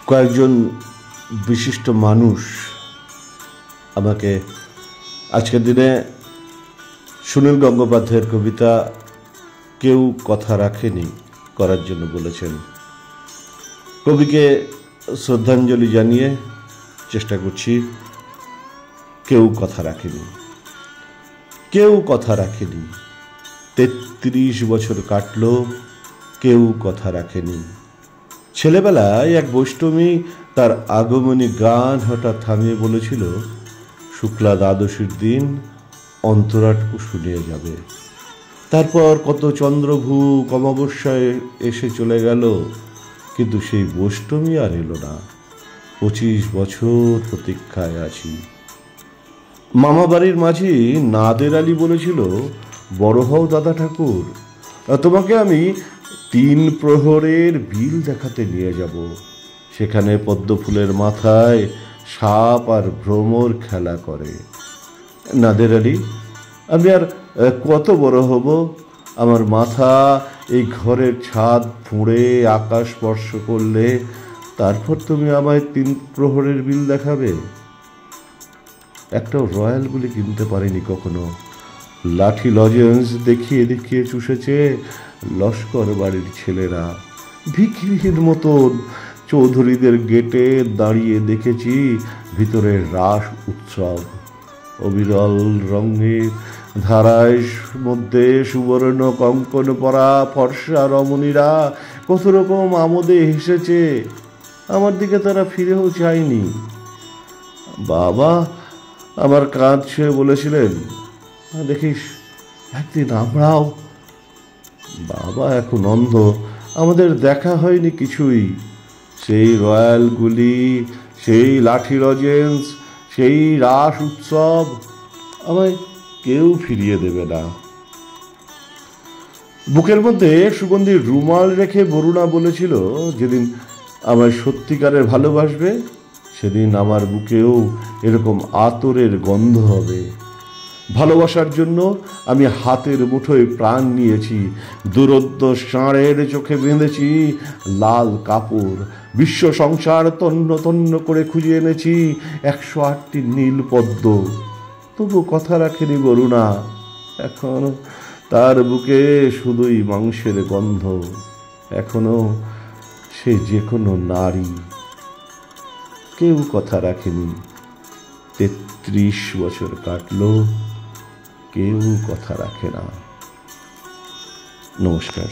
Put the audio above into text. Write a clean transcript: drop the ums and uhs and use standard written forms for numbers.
কয়েকজন বিশিষ্ট মানুষ আমাকে আজকের দিনে সুনীল গঙ্গোপাধ্যায়ের কবিতা কেউ কথা রাখেনি করার জন্য বলেছেন। কবিকে শ্রদ্ধাঞ্জলি জানিয়ে চেষ্টা করছি। কেউ কথা রাখেনি, কেউ কথা রাখেনি। ৩৩ বছর কাটলো, কেউ কথা রাখেনি। ছেলেবেলায় এক বৈষ্ণবী তার আগমনী গান হঠাৎ থামিয়ে বলেছিল, শুক্লা দ্বাদশীর দিন অন্তরাটুকু শুনিয়ে যাবে। তারপর কত চন্দ্রভূ অমাবস্যায় এসে চলে গেল, কিন্তু সেই বৈষ্ণবী আর এলো না। 25 বছর প্রতীক্ষায় আছি। মামা বাড়ির মাঝি নাদের আলী বলেছিল, বড় হও দাদা ঠাকুর, তোমাকে আমি 3 প্রহরের বিল দেখাতে নিয়ে যাব। সেখানে পদ্ম ফুলের মাথায় সাপ আর ভ্রমর খেলা করে। নাদের আলী, আমি আর কত বড় হব? আমার মাথা এই ঘরের ছাদ ফুঁড়ে আকাশ স্পর্শ করলে তারপর তুমি আমায় 3 প্রহরের বিল দেখাবে। একটাও রয়্যাল গুলি কিনতে পারিনি কখনো। লাঠি লজেন্স দেখিয়ে দেখিয়ে চুষেছে লস্কর বাড়ির ছেলেরা। ভিখিরির মতন চৌধুরীদের গেটে দাঁড়িয়ে দেখেছি ভিতরে রাস উৎসব। অবিরল রঙের ধারায় মধ্যে সুবর্ণ কঙ্কন পরা ফর্সা রমণীরা কত রকম আমোদে হেসেছে। আমার দিকে তারা ফিরেও চায়নি। বাবা আমার কাঁধ ছুঁয়ে বলেছিলেন, দেখিস একদিন আমরাও। বাবা এখন অন্ধ, আমাদের দেখা হয়নি কিছুই। সেই রয়্যালগুলি, সেই লাঠি লজেন্স, সেই রাস উৎসব আমায় কেউ ফিরিয়ে দেবে না। বুকের মধ্যে সুগন্ধি রুমাল রেখে বরুণা বলেছিল, যেদিন আমায় সত্যিকারের ভালোবাসবে সেদিন আমার বুকেও এরকম আতরের গন্ধ হবে। ভালোবাসার জন্য আমি হাতের মুঠোয় প্রাণ নিয়েছি। দুরন্ত ষাঁড়ের চোখে বেঁধেছি লাল কাপড়। বিশ্ব সংসার তন্ন তন্ন করে খুঁজে এনেছি 108টি নীল পদ্ম। তবু কথা রাখেনি বরুণা। এখন তার বুকে শুধুই মাংসের গন্ধ। এখনো সে যে কোনো নারী। কেউ কথা রাখেনি। 33 বছর কাটলো, কেউ কথা রাখে না। নমস্কার।